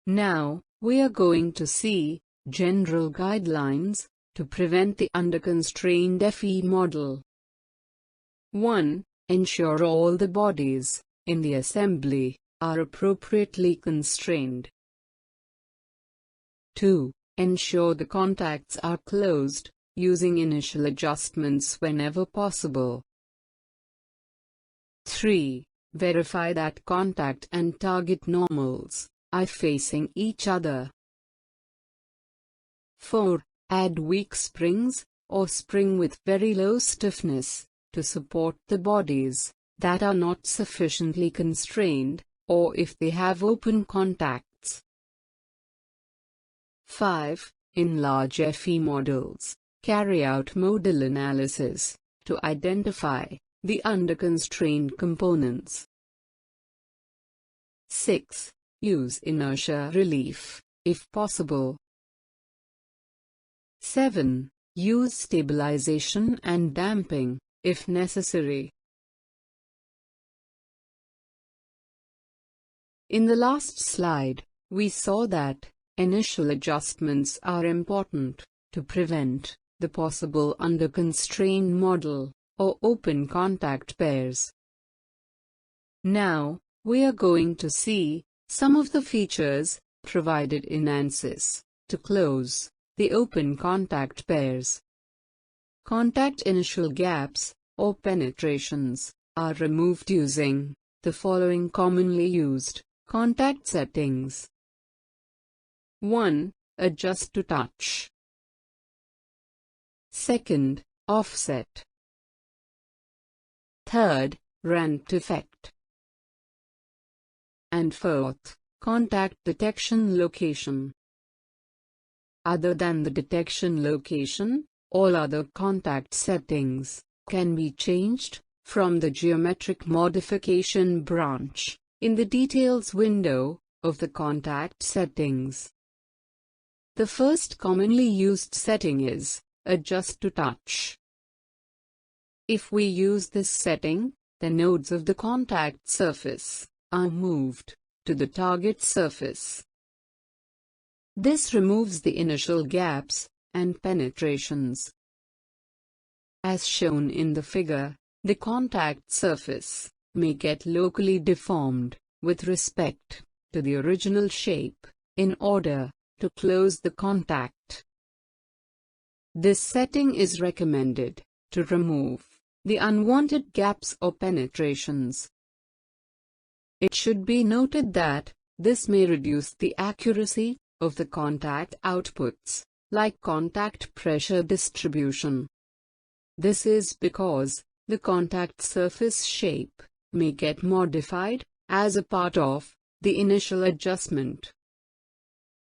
Now, we are going to see general guidelines to prevent the under-constrained FE model. 1. Ensure all the bodies in the assembly are appropriately constrained. 2. Ensure the contacts are closed, using initial adjustments whenever possible. 3. Verify that contact and target normals are facing each other. 4. Add weak springs, or spring with very low stiffness, to support the bodies that are not sufficiently constrained, or if they have open contacts. 5. In large FE models, carry out modal analysis to identify the under-constrained components. 6. Use inertia relief, if possible. 7. Use stabilization and damping, if necessary. In the last slide, we saw that initial adjustments are important to prevent the possible under-constrained model or open contact pairs. Now, we are going to see some of the features provided in ANSYS to close the open contact pairs. Contact initial gaps or penetrations are removed using the following commonly used contact settings. 1. Adjust to touch. 2. Offset. 3. Ramp effect. And 4th, contact detection location. Other than the detection location, all other contact settings can be changed from the geometric modification branch in the details window of the contact settings. The first commonly used setting is adjust to touch. If we use this setting, the nodes of the contact surface are moved to the target surface. This removes the initial gaps and penetrations. As shown in the figure, the contact surface may get locally deformed with respect to the original shape in order to close the contact. This setting is recommended to remove the unwanted gaps or penetrations. It should be noted that this may reduce the accuracy of the contact outputs, like contact pressure distribution. This is because the contact surface shape may get modified as a part of the initial adjustment.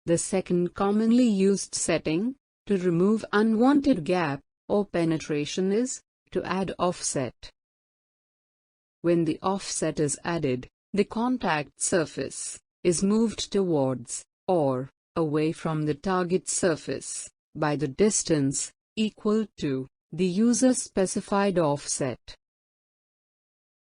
The second commonly used setting to remove unwanted gap or penetration is to add offset. When the offset is added, the contact surface is moved towards or away from the target surface by the distance equal to the user-specified offset.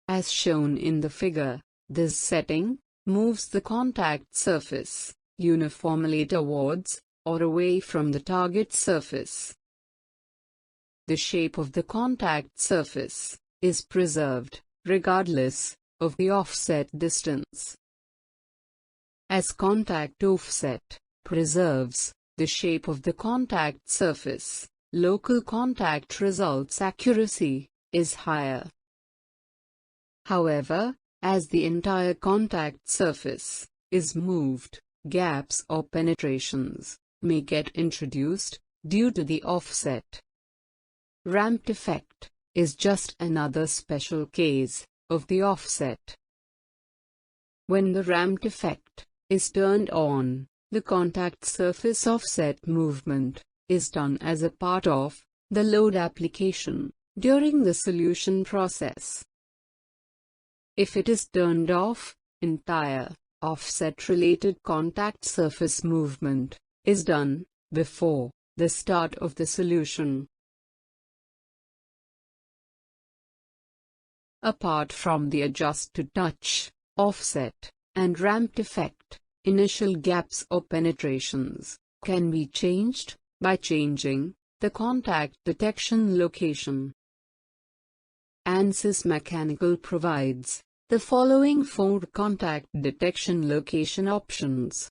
As shown in the figure, this setting moves the contact surface uniformly towards or away from the target surface. The shape of the contact surface is preserved regardless of the offset distance. As contact offset preserves the shape of the contact surface, local contact results accuracy is higher. However, as the entire contact surface is moved, gaps or penetrations may get introduced due to the offset. Ramp effect is just another special case of the offset. When the ramp effect is turned on, the contact surface offset movement is done as a part of the load application during the solution process. If it is turned off, entire offset-related contact surface movement is done before the start of the solution. Apart from the adjust to touch, offset, and ramp effect, initial gaps or penetrations can be changed by changing the contact detection location. ANSYS Mechanical provides the following 4 contact detection location options.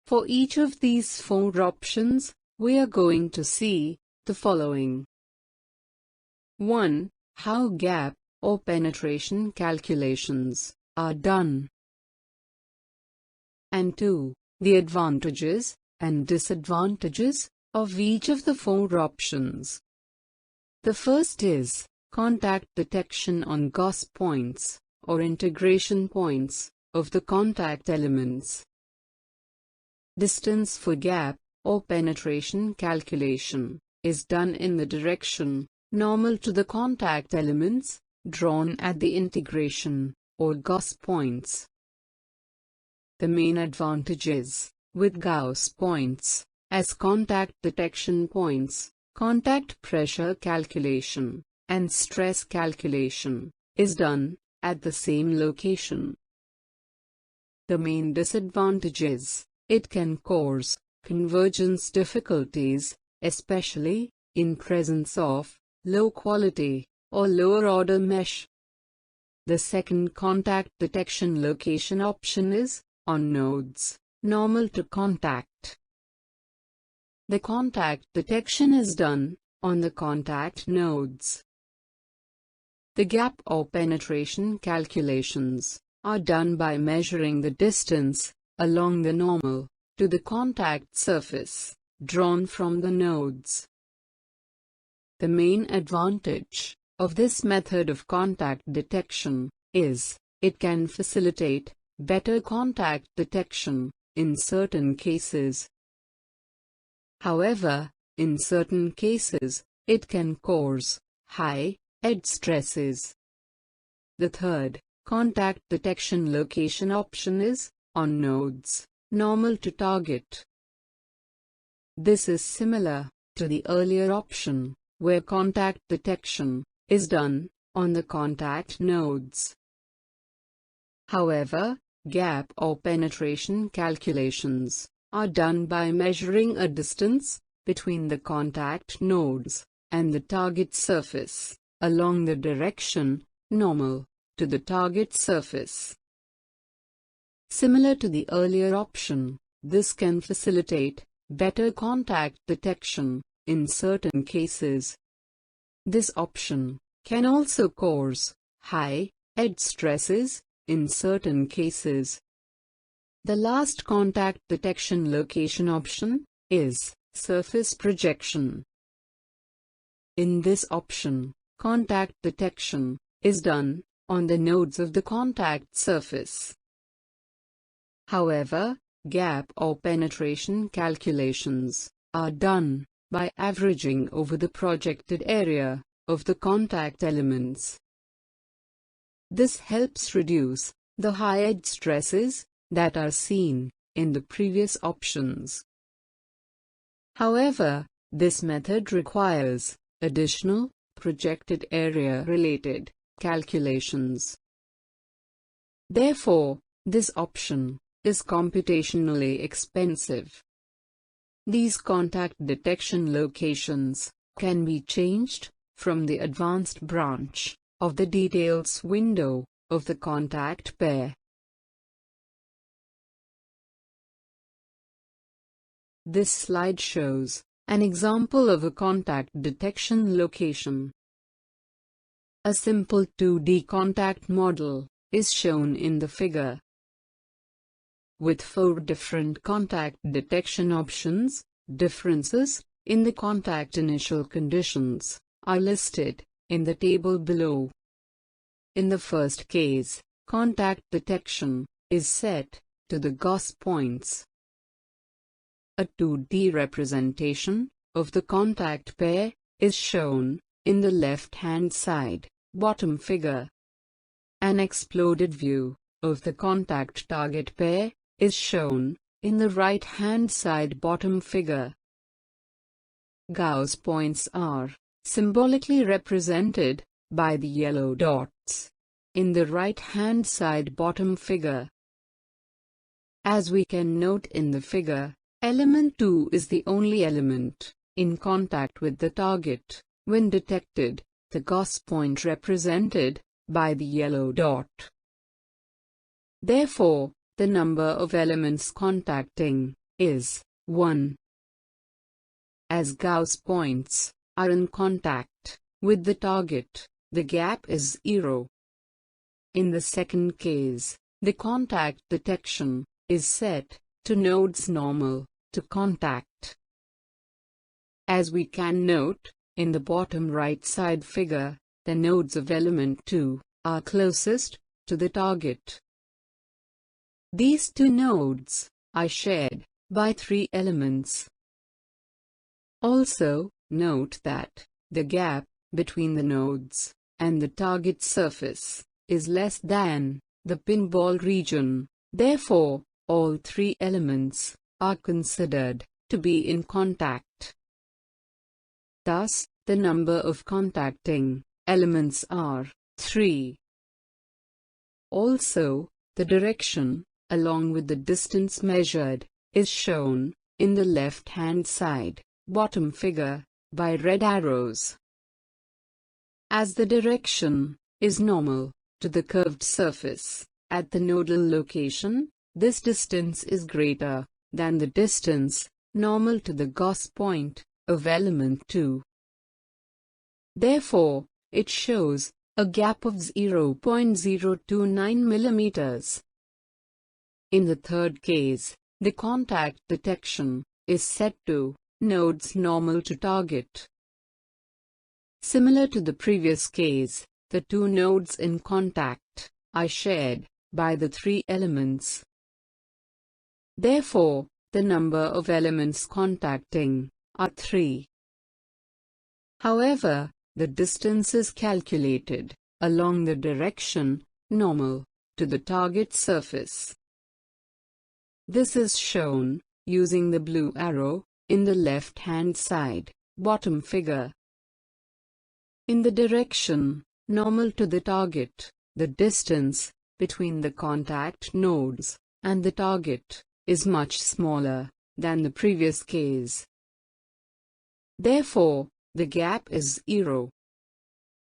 For each of these 4 options, we are going to see the following. 1. How gap or penetration calculations are done. And 2. The advantages and disadvantages of each of the 4 options. The first is contact detection on Gauss points, or integration points, of the contact elements. Distance for gap or penetration calculation is done in the direction normal to the contact elements drawn at the integration or Gauss points. The main advantages with Gauss points as contact detection points, contact pressure calculation and stress calculation is done at the same location. The main disadvantages: it can cause convergence difficulties, especially in presence of low quality or lower order mesh. The second contact detection location option is on nodes normal to contact. The contact detection is done on the contact nodes. The gap or penetration calculations are done by measuring the distance along the normal to the contact surface drawn from the nodes. The main advantage of this method of contact detection is it can facilitate better contact detection in certain cases. However, in certain cases, it can cause high edge stresses. The third contact detection location option is on nodes normal to target. This is similar to the earlier option, where contact detection is done on the contact nodes. However, gap or penetration calculations are done by measuring a distance between the contact nodes and the target surface along the direction normal to the target surface. Similar to the earlier option, this can facilitate better contact detection in certain cases. This option can also cause high edge stresses in certain cases. The last contact detection location option is surface projection. In this option, contact detection is done on the nodes of the contact surface. However, gap or penetration calculations are done by averaging over the projected area of the contact elements. This helps reduce the high edge stresses that are seen in the previous options. However, this method requires additional projected area related calculations. Therefore, this option is computationally expensive. These contact detection locations can be changed from the advanced branch of the details window of the contact pair. This slide shows an example of a contact detection location. A simple 2D contact model is shown in the figure. With 4 different contact detection options, differences in the contact initial conditions are listed in the table below. In the first case, contact detection is set to the Gauss points. A 2D representation of the contact pair is shown in the left-hand side bottom figure. An exploded view of the contact target pair is shown in the right-hand side bottom figure. Gauss points are symbolically represented by the yellow dots in the right-hand side bottom figure. As we can note in the figure, element 2 is the only element in contact with the target when detected, the Gauss point represented by the yellow dot. Therefore, the number of elements contacting is 1. As Gauss points are in contact with the target, the gap is 0. In the second case, the contact detection is set to nodes normal to contact. As we can note in the bottom right side figure, the nodes of element 2 are closest to the target. These two nodes are shared by 3 elements. Also, note that the gap between the nodes and the target surface is less than the pinball region. Therefore, all 3 elements are considered to be in contact. Thus, the number of contacting elements are 3. Also, the direction, along with the distance measured, is shown in the left-hand side bottom figure by red arrows. As the direction is normal to the curved surface at the nodal location, this distance is greater than the distance normal to the Gauss point of element 2. Therefore, it shows a gap of 0.029 millimeters. In the third case, the contact detection is set to nodes normal to target. Similar to the previous case, the 2 nodes in contact are shared by the 3 elements. Therefore, the number of elements contacting are 3. However, the distance is calculated along the direction normal to the target surface. This is shown using the blue arrow in the left-hand side bottom figure. In the direction normal to the target, the distance between the contact nodes and the target is much smaller than the previous case. Therefore, the gap is 0.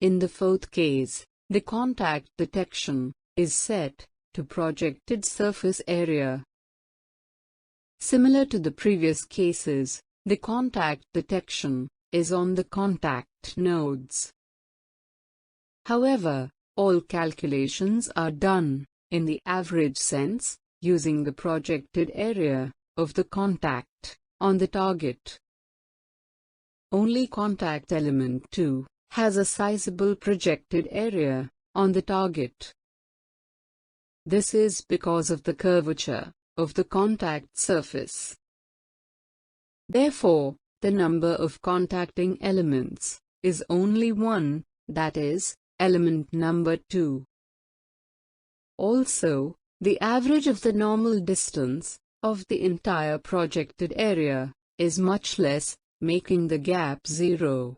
In the fourth case, the contact detection is set to projected surface area. Similar to the previous cases, the contact detection is on the contact nodes. However, all calculations are done in the average sense, using the projected area of the contact on the target. Only contact element 2 has a sizable projected area on the target. This is because of the curvature of the contact surface. Therefore, the number of contacting elements is only 1, that is, element number 2. Also, the average of the normal distance of the entire projected area is much less, making the gap 0.